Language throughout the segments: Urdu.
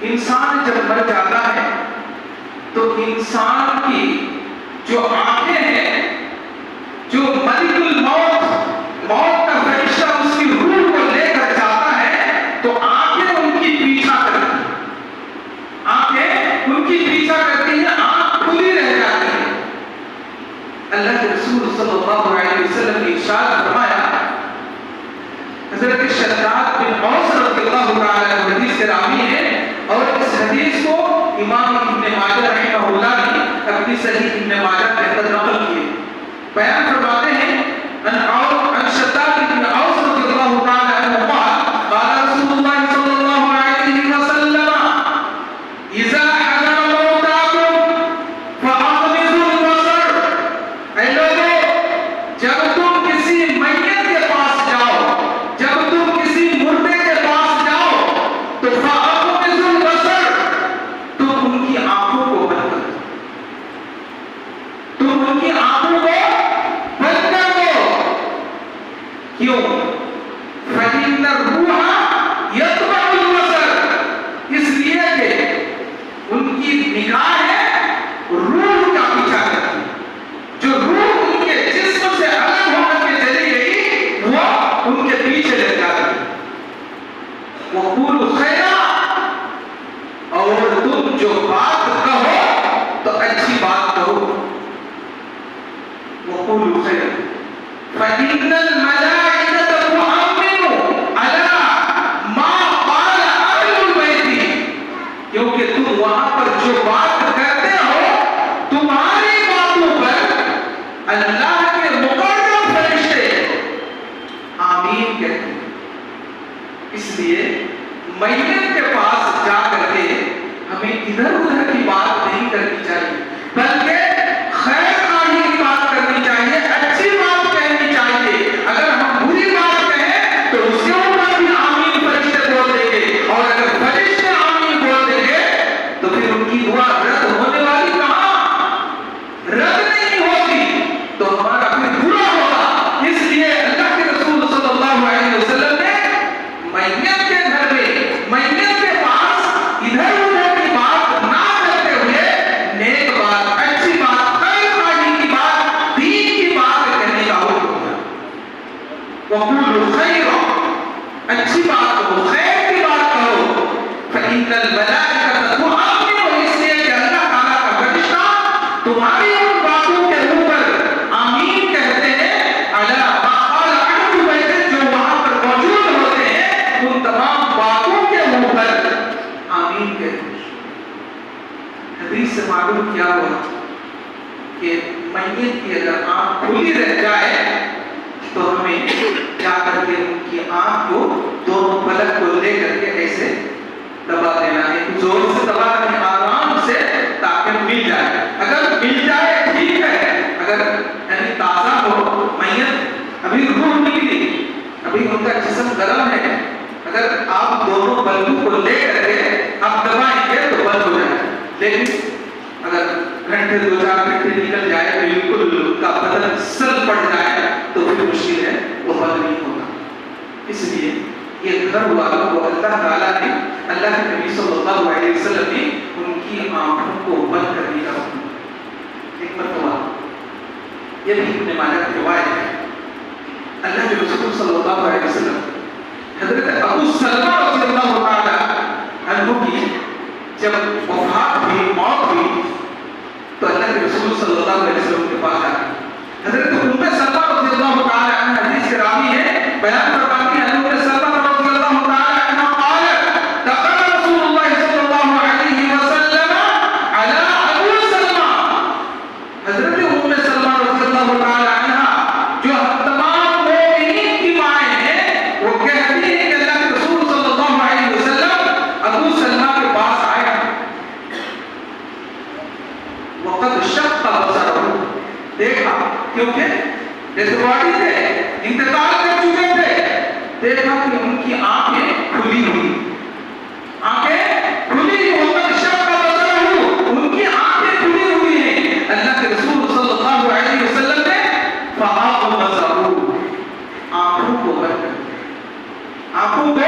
انسان جب مر جاتا ہے تو انسان کی جو آنکھیں ہیں، جو ملک الموت، موت کا فرشتہ اس کی روح کو لے کر جاتا ہے، تو آنکھیں ان کی پیچھا کرتی ہیں، آنکھیں ان کی پیچھا کرتی ہیں، آنکھ کھلی رہ جاتی ہے۔ اللہ کے رسول صلی اللہ علیہ وسلم نے ارشاد فرمایا، حضرت شداد بن اوس رضی اللہ تعالی عنہ حدیث کے راوی ہیں، اور اس حدیث کو امام ابن ماجہ رحمہ اللہ نے اپنی صحیح ابن ماجہ کے اندر نقل کیے۔ بیان فرماتے ہیں ان شداد بن اوس رضی اللہ تعالی عنہ قال قال رسول اللہ صلی اللہ علیہ وسلم اذا حضر موتاکم فاغمضوا البصر، اے لوگوں جب تم کسی میت کے پاس جاؤ، جب تم کسی مردے کے پاس جاؤ تو فاغمضوا البصر، تم ان کی آنکھوں کو بند کر دو، تم ان کی آنکھوں کو بند کر دو۔ کیوں؟ فَإِنَّ الرُّوحَ يَتْبَعُ الْبَصَرَ، اس لیے کہ ان کی نگاہ ہے روح کا پیچھا کرتی ہے، جو روح ان کے جسم سے الگ ہو کر کے چلی گئی وہ ان کے پیچھے لگ جاتی ہے۔ وَقُولُوا خَيْرًا، اور تم جو بات کہو تو اچھی بات کہو۔ وَقُولُوا خَيْرًا فَإِنَّ الْمَلَائِكَةَ تُؤْمِنُ عَلَىٰ مَا قَالَ أَهْلُ الْبَيْتِ، کیونکہ تم وہاں پر جو بات کرتے ہو تمہاری باتوں پر اللہ کے مقرب فرشتے آمین کہتے ہیں۔ اس لیے میت کے پاس جا کر کے ہمیں ادھر ادھر کی بات نہیں کرنی چاہیے، بلکہ خیر خواہی کی بات کرنی چاہیے، اچھی بات کہنی چاہیے۔ اگر ہم بری بات کہیں تو اس کے اوپر بھی آمین فرشتے بول دیں گے، اور اگر فرشتے آمین بول دیں گے تو پھر ان کی دعا رد ہونے والی کہاں؟ رد نہیں ہوتی، تو ہمارا پھر برا ہوگا۔ اس لیے اللہ کے رسول صلی اللہ علیہ وسلم نے میت کے گھر میں، میت کے پاس ادھر ادھر کی بات نہ کرتے ہوئے نیک بات، اچھی بات، خیر خواہی کی بات، دین کی بات کہنے کا حکم دیا۔ وَقُولُوا خَيْرًا، اچھی بات کہو، خیر کی بات کہو۔ فَإِنَّ الْمَلَائِكَةَ تُؤْمِنُ، اس لیے کہ اللہ تعالیٰ کا فرشتہ تمہاری ان باتوں کے اوپر آمین کہتے ہیں، عَلَىٰ مَا قَالَ أَهْلُ الْبَيْتِ، جو وہاں پر موجود ہوتے ہیں ان تمام باتوں کے اوپر آمین کہتے ہیں۔ حدیث سے معلوم کیا ہوا کہ میت کی اگر آنکھ کھلی رہ جائے تو ہمیں جا کر کے ان کی آنکھ کو، دونوں پلک کو لے کر کے ایسے دبا دینا ہے، زور سے دبا کریں، آرام سے، تاکہ مل جائے۔ اگر مل جائے ٹھیک ہے، اگر یعنی تازہ ہو میت، ابھی روح نکلی، ابھی ان کا جسم گرم ہے، اگر آپ دونوں پلکوں کو لے کر کے آپ دبائیں گے تو بند ہو جائے، لیکن اگر گھنٹے دو چار گھنٹے نکل جائے، بالکل ان کا بدن سل پڑ جائے تو پھر مشکل ہے، وہ بند نہیں ہوگا۔ اس لیے یہ گھر والوں کو اللہ تعالیٰ نے، اللہ کے نبی صلی اللہ علیہ وسلم نے ان کی آنکھوں کو بند کرنے کا حکم دیا۔ ایک مرتبہ یہ بھی ابن ماجہ کی روایت ہے، اللہ کے رسول صلی اللہ علیہ وسلم حضرت ابو سلمہ رضی اللہ تعالی عنہ کی جب وفات ہوئی، موت ہوئی، تو اللہ کے رسول صلی اللہ علیہ وسلم کے پاس آئے۔ حضرت ام سلمہ رضی اللہ تعالی عنہ حدیث کے راوی ہیں، بیان فرماتی ہیں ام سلمہ رضی اللہ تعالی عنہ قالت دخل رسول اللہ صلی اللہ علیہ وسلم علی ابو سلمہ، حضرت ام سلمہ رضی اللہ تعالی عنہ جو تمام مومنین کی مائیں ہیں، وہ کہتی ہیں کہ اللہ کے رسول صلی اللہ علیہ وسلم ابو سلمہ کے پاس آئے، وقد شق بصرہ، دیکھا، کیونکہ ڈیڈ تھے، انتقال کر چکے تھے، دیکھا کہ ان کی آنکھیں کھلی ہوئی، آنکھیں کھلی ہوئی، وقد شق بصرہ، ان کی آنکھیں کھلی ہوئی ہیں۔ اللہ کے رسول صلی اللہ علیہ وسلم نے فَأَغْمَضَهُ، آنکھوں کو بند کر دیا، آنکھوں کو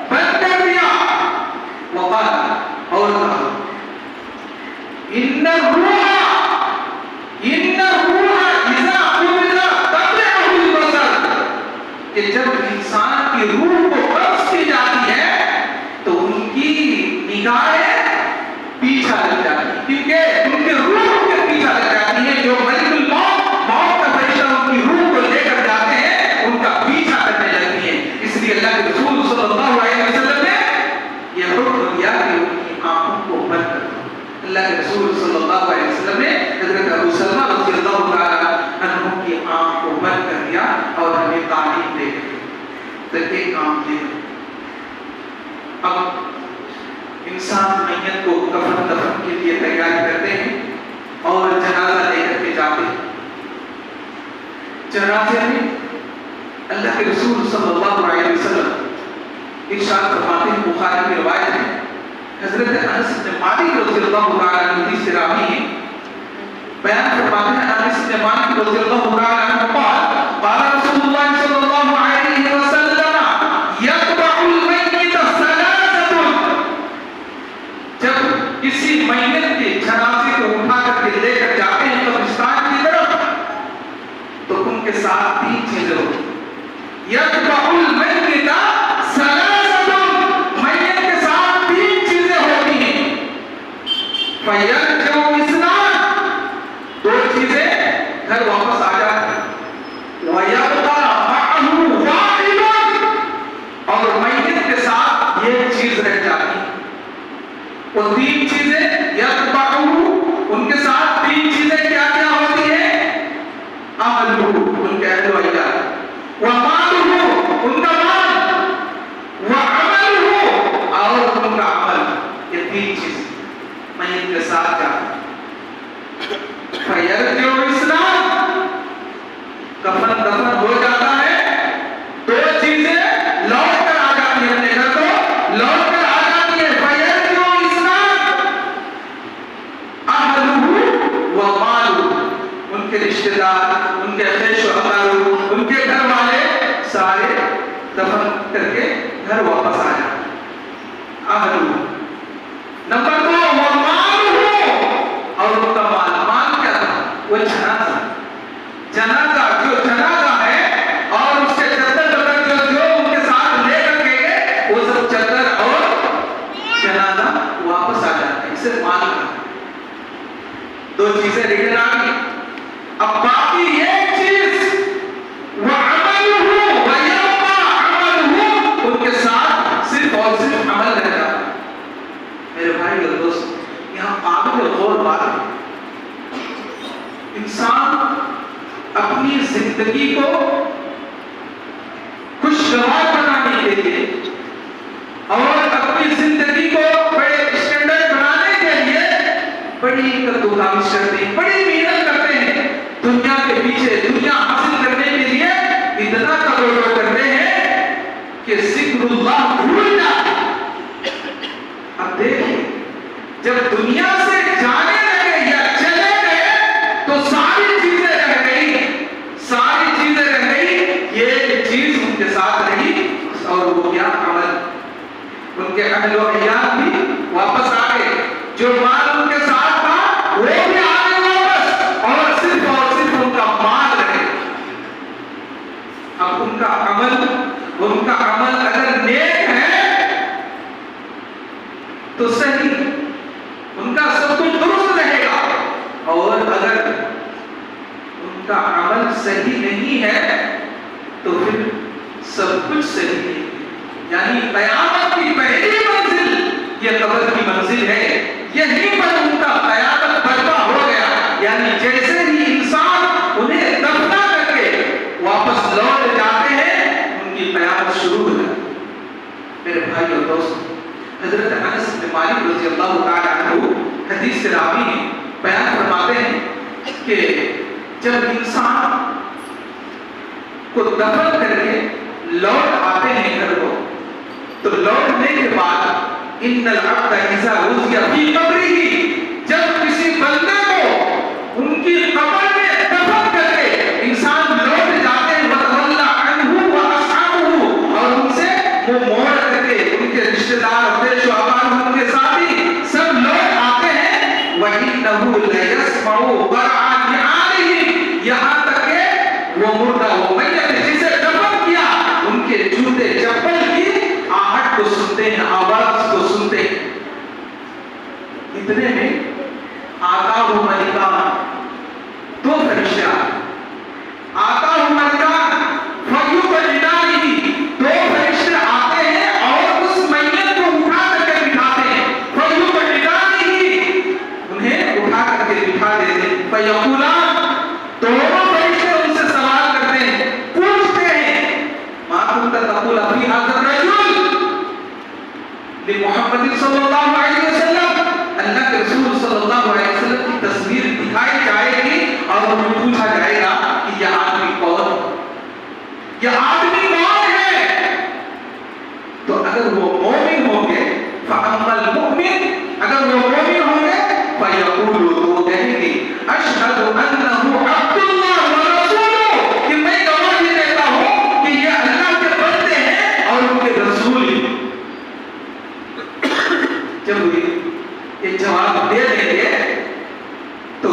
بند کر دیا، وقال، اور کہا ان الروح اذا قبض تطلعه البصر، کہ جب انسان کی روح کو قبض کی جاتی ہے تو ان کی نگاہیں پیچھا لگ جاتی ہیں، کیونکہ ان کے روح کے پیچھا لگ جاتی ہے. جو ملک الموت موت کا فرشتہ ان کی روح کو لے کر جاتے ہیں ان کا پیچھا کرنے لگتی ہیں. اس لیے اللہ کے رسول صلی اللہ علیہ وسلم نے یہ حکم دیا کہ ان کی آنکھوں کو بند کر دو. اللہ کے رسول صلی اللہ علیہ وسلم نے حضرت ابو سلمہ رضی اللہ تعالی عنہ کی آنکھ کو بند کر دیا اور ہمیں تعلیم دے گئے. تو ایک کام یہ اب انسان میت کو کفن دفن کے لیے تیاری کرتے ہیں اور جنازہ لے کر کے جاتے ہیں. جنازے میں اللہ کے رسول صلی اللہ علیہ وسلم ارشاد فرماتے ہیں، بخاری کی روایت ہے، حضرت انس بن مالک رضی اللہ تعالی عنہ حدیث راوی ہیں، بیان فرماتے ہیں انس بن مالک رضی اللہ تعالی عنہ قال قال رسول اللہ صلی اللہ علیہ وسلم یتبع المیت ثلاثه، جب کسی میت کے جنازے کو اٹھا کر کے لے کر جاتے ہیں قبرستان کی طرف تو ان کے ساتھ تین چیزیں ہوتی ہیں. یتبع المیت ثلاثه، میت کے ساتھ تین چیزیں ہوتی ہیں. فیرجع اثنان، دو چیزیں گھر واپس آ جاتی ہیں. ویبقى معه واحد، اور میت کے ساتھ یہ چیز رہ جاتی ہے. وہ تین چیزیں یتبعہ، ان کے ساتھ تین چیزیں کیا کیا ہوتی ہیں؟ اہلہ، ان کے اہل و عیال، ومالہ، ان کا مال، وعملہ، اور ان کا عمل. یہ تین چیزیں میت کے ساتھ جاتی ہیں. فیرجع اثنان، کفن دفن ہو جاتا ہے، دو چیزیں لوٹ کر آ جاتی ہیں، اپنے گھر کو لوٹ کر آ جاتی ہے. فیرجع اثنان، اہلہ ومالہ، ان کے رشتہ دار، ان کے خیش و اقارب، ان کے گھر والے سارے دفن کر کے گھر واپس آ جاتے ہیں. اہلہ. نمبر 2 ومالہ، اور ان کا مال. مال کیا تھا؟ وہ جنازہ. جنازہ جو جنازہ ہے اور اس کے چادر جو ان کے ساتھ لے کر گئے وہ سب چادر اور جنازہ واپس آ جاتا ہے. اسے مال کا دو چیزیں ریٹرن آ گئی. اب باقی ایک چیز وعملہ ویبقى عملہ، ان کے ساتھ صرف اور صرف عمل رہ جاتا ہے. میرے بھائی اور دوست، یہاں قابل غور بات ہے. انسان اپنی زندگی کو خوشگوار بنانے کے لیے اور اپنی زندگی کو بڑے اسٹینڈرڈ بنانے کے لیے بڑی کاوش کرتے ہیں، بڑی محنت کرتے ہیں. دنیا کے پیچھے دنیا حاصل کرنے کے لیے اتنا کروڑ کرتے ہیں کہ ذکر اللہ بھول جاتے. اب دیکھیں، جب دنیا سے جانے لگے یا چلے گئے تو ساری چیزیں رہ گئی، ساری چیزیں رہ گئی. یہ چیز ان کے ساتھ رہی، اور وہ کیا؟ عمل. ان کے اہل و عیال بھی واپس آ گئے، جو مال ان کے ساتھ تھا وہ بھی آ گئے واپس، اور صرف ان کا مال رہے. اب ان کا عمل اگر نیک ہے تو صحیح، ان کا سب کچھ درست رہے گا. اور اگر ان کا عمل صحیح نہیں ہے تو پھر سب کچھ صحیح نہیں. یعنی قیامت کی پہلی منزل یہ قبر کی منزل ہے. یہیں پر ان کا قیامت برپا ہو گیا. یعنی جیسے ہی انسان انہیں دفنا کر کے واپس لوٹ جاتے ہیں ان کی قیامت شروع ہو جاتی. میرے بھائی اور دوست، حضرت انس بن مالک رضی اللہ تعالی عنہ حدیث راوی ہیں، بیان فرماتے ہیں کہ جب انسان کو دفن کر کے لوٹ آتے ہیں گھر کو، تو لوٹنے کے بعد ان العبد اذا رضی فی قبرہ، جب کسی بندے کو ان کی قبر میں دفن کر کے انسان لوٹ جاتے ہیں، وتولى عنہ واصحابہ، اور ان سے وہ موڑ کر کے ان کے رشتہ دار، خیش و اقارب، ان کے ساتھی اتنے میں آتا ہو ملکان، دو فرشتے آتا ہو ملکان فیقبضانی، دو فرشتے آتے ہیں اور اس میت کو اٹھا کر کے بٹھاتے ہیں، فیقبضانی، انہیں اٹھا کر کے بٹھا دیتے ہیں، فیقولان، دونوں فرشتے ان سے سوال کرتے ہیں، پوچھتے ہیں، ما کنت تقول فی ھذا الرجل، محمد صلی اللہ علیہ وسلم، اللہ کے رسول صلی اللہ علیہ وسلم کی تصویر دکھائی جائے گی اور انہیں پوچھا جائے گا کہ یہ آدمی کون، یہ آدمی کون ہے؟ تو اگر وہ مومن ہوں گے فَأَمَّا الْمُؤْمِنُ، اگر وہ مومن ہوں گے فَيَقُولُ، تو کہیں گے أَشْهَدُ أَنَّهُ عَبْدُ اللَّهِ وَرَسُولُهُ، کہ میں گواہی دیتا ہوں کہ یہ اللہ کے بندے ہیں اور ان کے رسول ہیں۔ جب یہ جواب دے دیں گے تو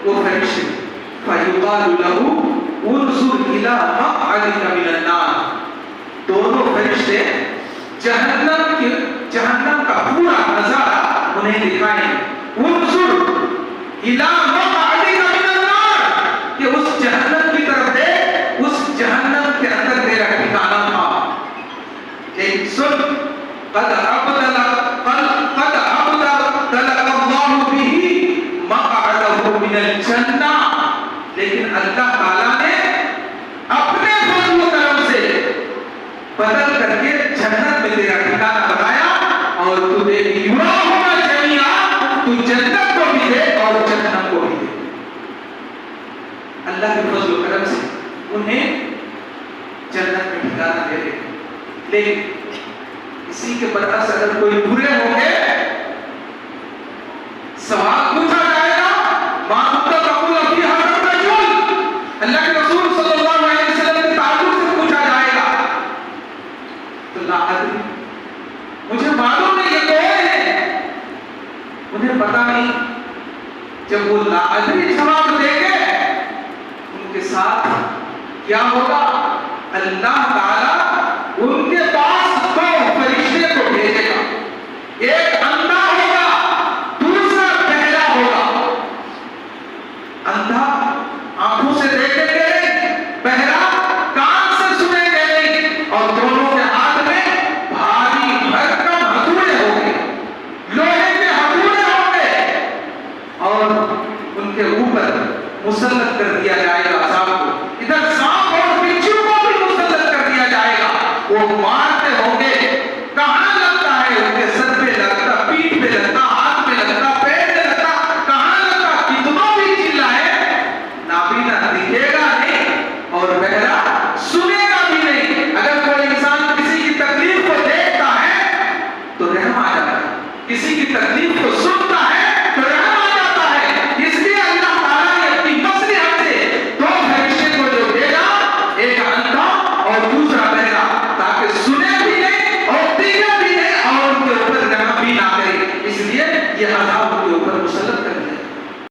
وہ فرشتے فَيُقَالُ لَهُ انظُرْ إِلَىٰ مَقْعَدِكَ مِنَ النَّارِ، دونوں فرشتے جہنم کا پورا نظارہ انہیں دکھائیں، انظر إِلَىٰ مَقْعَدِكَ مِنَ النَّارِ، کہ اس جہنم کی طرف دیکھ، اس جہنم کے اندر تیرا ٹھکانہ تھا، لیکن سن قد ابدلک اللہ به مقعدہ من الجنہ، لیکن اللہ تعالیٰ نے اپنے فضل و کرم سے بدل کر کے جنت میں تیرا ٹھکانہ بنایا، اور تجھے یراہما جمیعا، تو جنت کو بھی دے اور جہنم کو بھی دے۔ اللہ کے فضل و کرم سے انہیں جنت میں ٹھکانہ دے دے، لیکن اسی کے برعکس اگر کوئی برے ہوں گے سوال پوچھا جائے گا ما کنت تقول فی ھذا الرجل، اللہ کے رسول صلی اللہ علیہ وسلم کے تعلق سے پوچھا جائے گا تو لا ادری، مجھے معلوم نہیں یہ کون ہے، انہیں پتا نہیں۔ جب وہ لا ادری جواب دیں گے ان کے ساتھ کیا ہوگا؟ اللہ تعالیٰ ان کے پاس دو فرشتے کو بھیجے گا، ایک اندھا ہوگا دوسرا بہرا ہوگا، اندھا آنکھوں سے دیکھیں گے نہیں، بہرا کان سے سنیں گے نہیں، اور دونوں کے ہاتھ میں بھاری بھرکم ہتھوڑے ہوں گے، لوہے کے ہتھوڑے ہوں گے، اور ان کے اوپر مسلط کر دیا جائے گا عذاب کو، ادھر سانپ اور بچھو کو بھی مسلط کر دیا جائے گا، وہ مارتے ہوں گے، کہاں